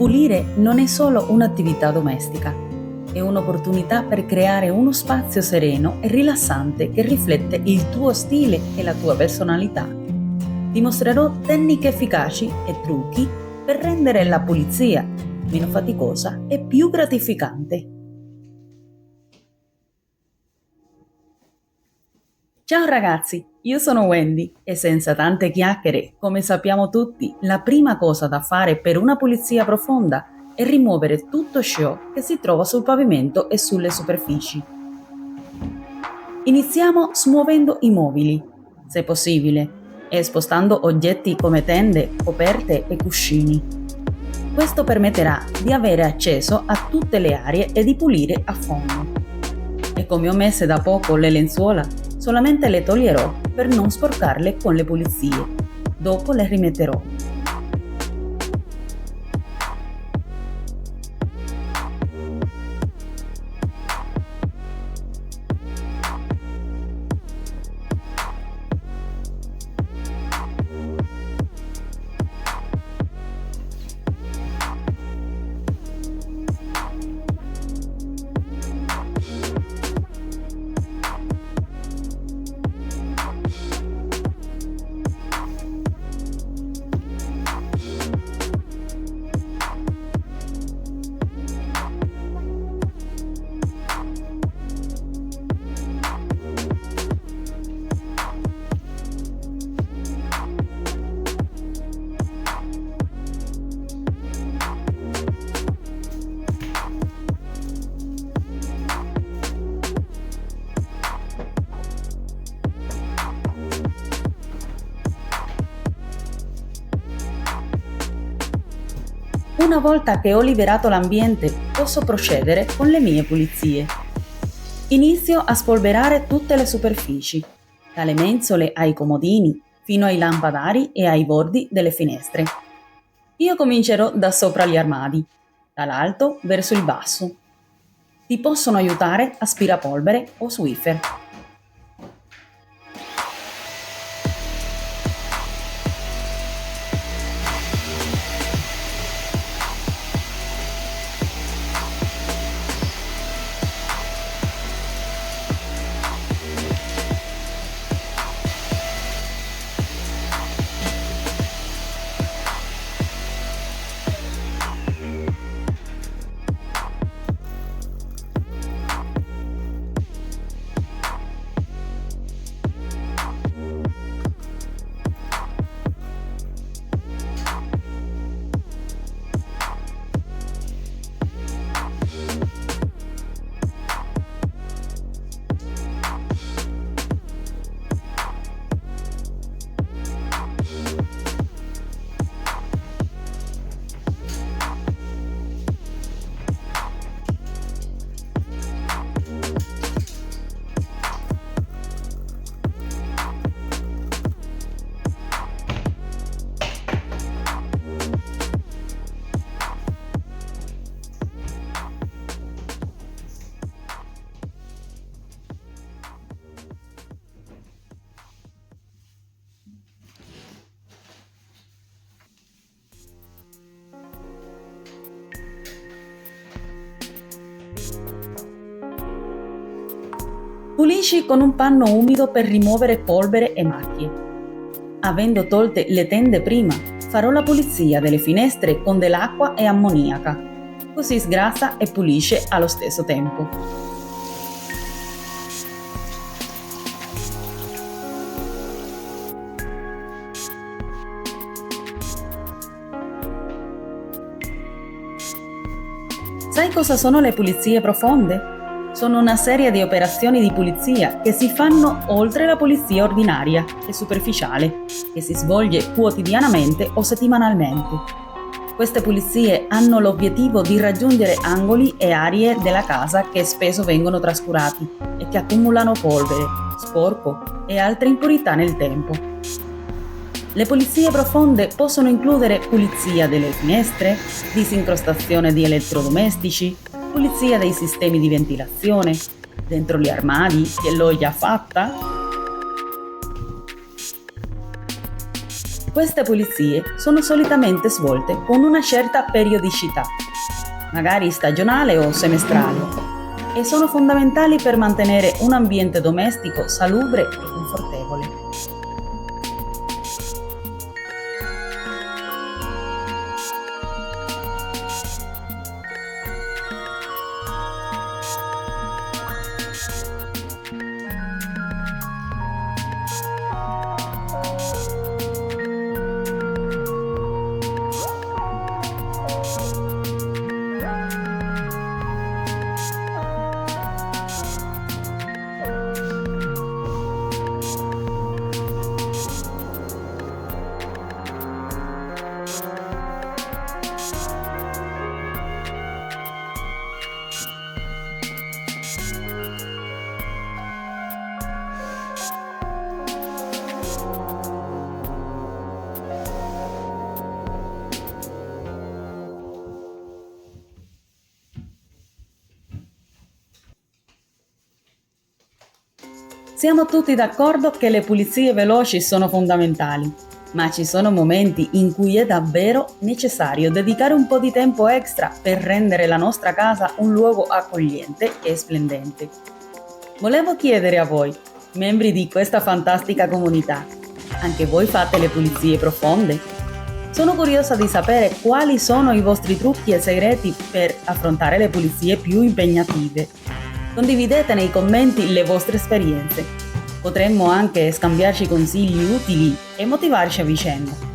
Pulire non è solo un'attività domestica, è un'opportunità per creare uno spazio sereno e rilassante che riflette il tuo stile e la tua personalità. Ti mostrerò tecniche efficaci e trucchi per rendere la pulizia meno faticosa e più gratificante. Ciao ragazzi, io sono Wendy e senza tante chiacchiere, come sappiamo tutti, la prima cosa da fare per una pulizia profonda è rimuovere tutto ciò che si trova sul pavimento e sulle superfici. Iniziamo smuovendo i mobili, se possibile, e spostando oggetti come tende, coperte e cuscini. Questo permetterà di avere accesso a tutte le aree e di pulire a fondo. E come ho messe da poco le lenzuola, solamente le toglierò per non sporcarle con le pulizie. Dopo le rimetterò. Una volta che ho liberato l'ambiente, posso procedere con le mie pulizie. Inizio a spolverare tutte le superfici, dalle mensole ai comodini, fino ai lampadari e ai bordi delle finestre. Io comincerò da sopra gli armadi, dall'alto verso il basso. Ti possono aiutare aspirapolvere o Swiffer. Pulisci con un panno umido per rimuovere polvere e macchie. Avendo tolte le tende prima, farò la pulizia delle finestre con dell'acqua e ammoniaca. Così sgrassa e pulisce allo stesso tempo. Sai cosa sono le pulizie profonde? Sono una serie di operazioni di pulizia che si fanno oltre la pulizia ordinaria e superficiale, che si svolge quotidianamente o settimanalmente. Queste pulizie hanno l'obiettivo di raggiungere angoli e aree della casa che spesso vengono trascurati e che accumulano polvere, sporco e altre impurità nel tempo. Le pulizie profonde possono includere pulizia delle finestre, disincrostazione di elettrodomestici, pulizia dei sistemi di ventilazione, dentro gli armadi, che l'ho già fatta, Queste pulizie sono solitamente svolte con una certa periodicità, magari stagionale o semestrale, e sono fondamentali per mantenere un ambiente domestico salubre e confortevole. Siamo tutti d'accordo che le pulizie veloci sono fondamentali, ma ci sono momenti in cui è davvero necessario dedicare un po' di tempo extra per rendere la nostra casa un luogo accogliente e splendente. Volevo chiedere a voi, membri di questa fantastica comunità, anche voi fate le pulizie profonde? Sono curiosa di sapere quali sono i vostri trucchi e segreti per affrontare le pulizie più impegnative. Condividete nei commenti le vostre esperienze. Potremmo anche scambiarci consigli utili e motivarci a vicenda.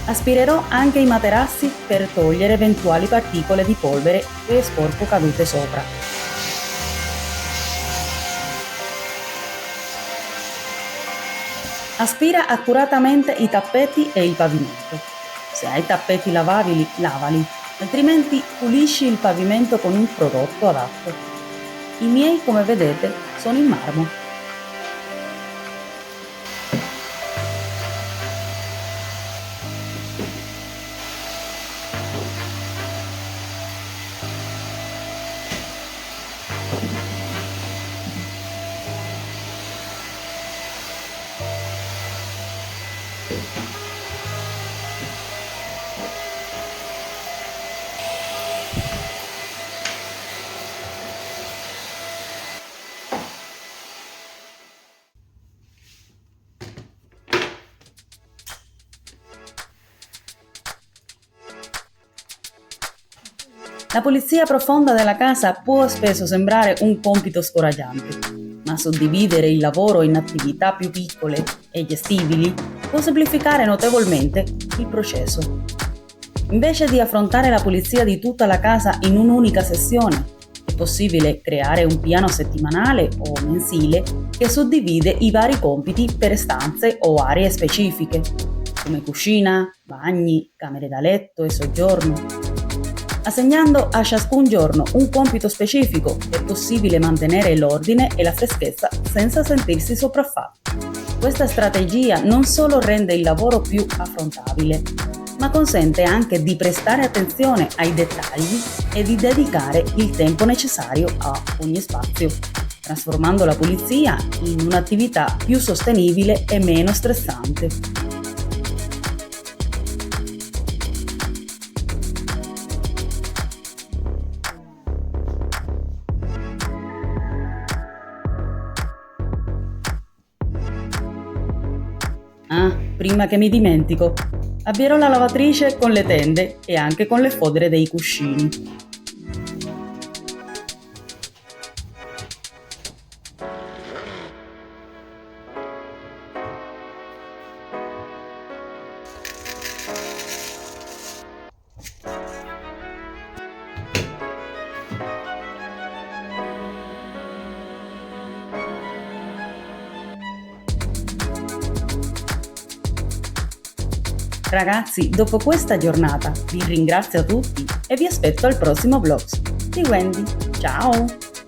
Aspirerò anche i materassi per togliere eventuali particole di polvere e sporco cadute sopra. Aspira accuratamente i tappeti e il pavimento. Se hai tappeti lavabili, lavali, altrimenti pulisci il pavimento con un prodotto adatto. I miei, come vedete, sono in marmo. La pulizia profonda della casa può spesso sembrare un compito scoraggiante, ma suddividere il lavoro in attività più piccole e gestibili può semplificare notevolmente il processo. Invece di affrontare la pulizia di tutta la casa in un'unica sessione, è possibile creare un piano settimanale o mensile che suddivide i vari compiti per stanze o aree specifiche, come cucina, bagni, camere da letto e soggiorno. Assegnando a ciascun giorno un compito specifico è possibile mantenere l'ordine e la freschezza senza sentirsi sopraffatti. Questa strategia non solo rende il lavoro più affrontabile, ma consente anche di prestare attenzione ai dettagli e di dedicare il tempo necessario a ogni spazio, trasformando la pulizia in un'attività più sostenibile e meno stressante. Ah, prima che mi dimentico, avvierò la lavatrice con le tende e anche con le fodere dei cuscini. Ragazzi, dopo questa giornata vi ringrazio a tutti e vi aspetto al prossimo vlog di Wendy. Ciao!